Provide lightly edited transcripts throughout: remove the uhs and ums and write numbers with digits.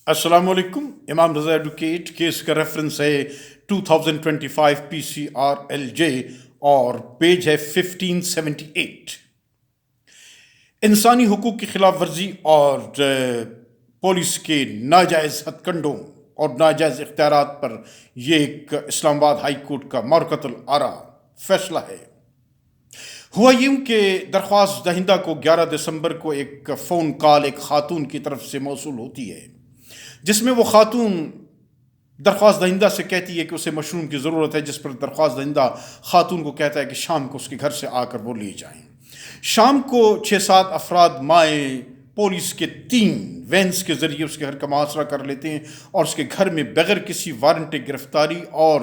अस्सलाम वालेकुम। इमाम रज़ा एडवोकेट। केस का रेफरेंस है 2025 PCRLJ और पेज है 1578। इंसानी हुकूक की खिलाफ वर्जी और पुलिस के नाजायज़ हथकंडों और नाजायज़ इख्तियारात पर यह एक इस्लामाबाद हाई कोर्ट का मौक़िअतुल आरा फैसला है। हुआ यूं कि दरख्वास्त दहिंदा को 11 दिसंबर को एक फ़ोन कॉल एक ख़ातून की तरफ से मौसूल होती है, जिसमें वो ख़ातून दरख्वास्त दहिंदा से कहती है कि उसे मशरूम की ज़रूरत है, जिस पर दरख्वास्त दहिंदा ख़ातून को कहता है कि शाम को उसके घर से आकर वो ले जाएं। शाम को 6-7 अफराद माए पुलिस के 3 वैन्स के ज़रिए उसके घर का मुहासरा कर लेते हैं और उसके घर में बग़ैर किसी वारंट गिरफ्तारी और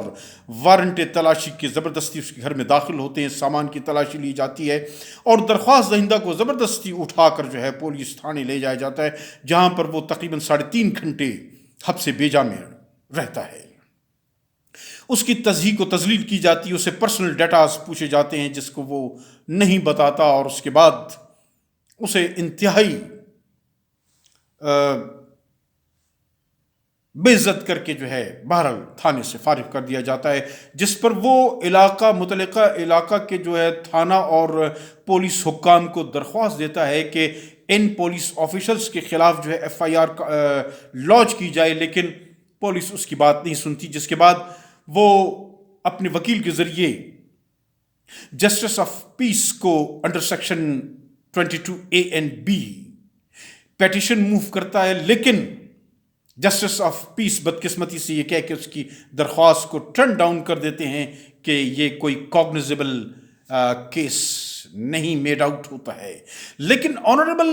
वारंट तलाशी की ज़बरदस्ती उसके घर में दाखिल होते हैं। सामान की तलाशी ली जाती है और दरख्वास्त दहिंदा को ज़बरदस्ती उठाकर जो है पुलिस थाने ले जाया जाता है, जहाँ पर वो तकरीबन 3.5 घंटे हब्स बेजा में रहता है। उसकी तज़हीक व तज़लील की जाती है, उसे पर्सनल डाटास पूछे जाते हैं जिसको वो नहीं बताता, और उसके बाद उसे इंतहाई बेइज्जत करके जो है बहरहाल थाने से फारिग कर दिया जाता है, जिस पर वो मुतल्लिका इलाका के जो है थाना और पुलिस हुक्काम को दरख्वास्त देता है कि इन पुलिस ऑफिसर्स के ख़िलाफ़ जो है FIR लॉन्च की जाए, लेकिन पुलिस उसकी बात नहीं सुनती, जिसके बाद वो अपने वकील के ज़रिए जस्टिस ऑफ पीस को under section 22A and B petition move करता है, लेकिन जस्टिस ऑफ पीस बदकिस्मती से ये कह के उसकी दरख्वास्त को टर्न डाउन कर देते हैं कि ये कोई कॉग्निजेबल केस नहीं मेड आउट होता है। लेकिन ऑनरेबल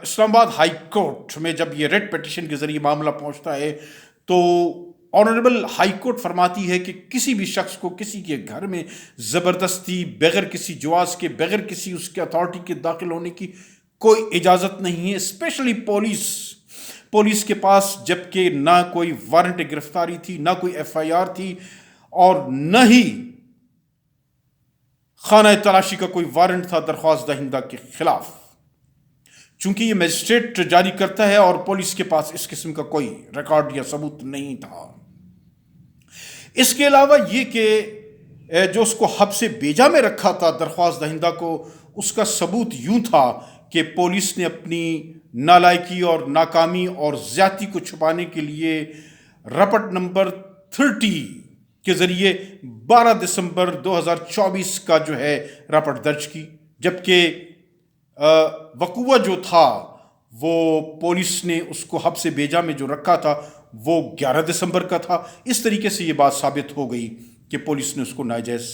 इस्लामाबाद हाई कोर्ट में जब ये रेड पेटिशन के ज़रिए मामला पहुंचता है, तो ऑनरेबल हाई कोर्ट फरमाती है कि किसी भी शख्स को किसी के घर में ज़बरदस्ती बग़ैर किसी जवाज़ के, बग़ैर किसी उसके अथॉरिटी के दाखिल होने की कोई इजाज़त नहीं है। स्पेशली पुलिस के पास जबकि ना कोई वारंट गिरफ्तारी थी, ना कोई FIR थी, और न ही खाना तलाशी का कोई वारंट था दरख्वास्त दहिंदा के खिलाफ, चूंकि ये मजिस्ट्रेट जारी करता है और पुलिस के पास इस किस्म का कोई रिकॉर्ड या सबूत नहीं था। इसके अलावा ये कि जो उसको हब्स बेजा में रखा था दरख्वास्त दहिंदा को, उसका सबूत यूं था कि पुलिस ने अपनी नालायकी और नाकामी और ज़्यादती को छुपाने के लिए रपट नंबर 30 के ज़रिए 12 दिसंबर 2024 का जो है रपट दर्ज की, जबकि वक़ुआ जो था वो पुलिस ने उसको हब्स बेजा में जो रखा था वो 11 दिसंबर का था। इस तरीके से ये बात साबित हो गई कि पुलिस ने उसको नाजायज़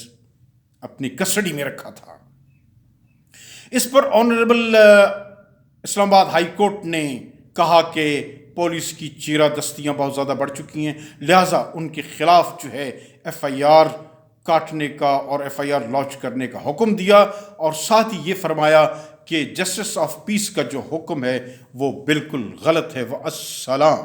अपनी कस्टडी में रखा था। इस पर ऑनरेबल इस्लामाबाद हाई कोर्ट ने कहा कि पुलिस की चीरादस्तियाँ बहुत ज़्यादा बढ़ चुकी हैं, लिहाजा उनके ख़िलाफ़ जो है FIR काटने का और FIR लॉन्च करने का हुक्म दिया, और साथ ही ये फरमाया कि जस्टिस ऑफ पीस का जो हुक्म है वो बिल्कुल गलत है। वअस्सलाम।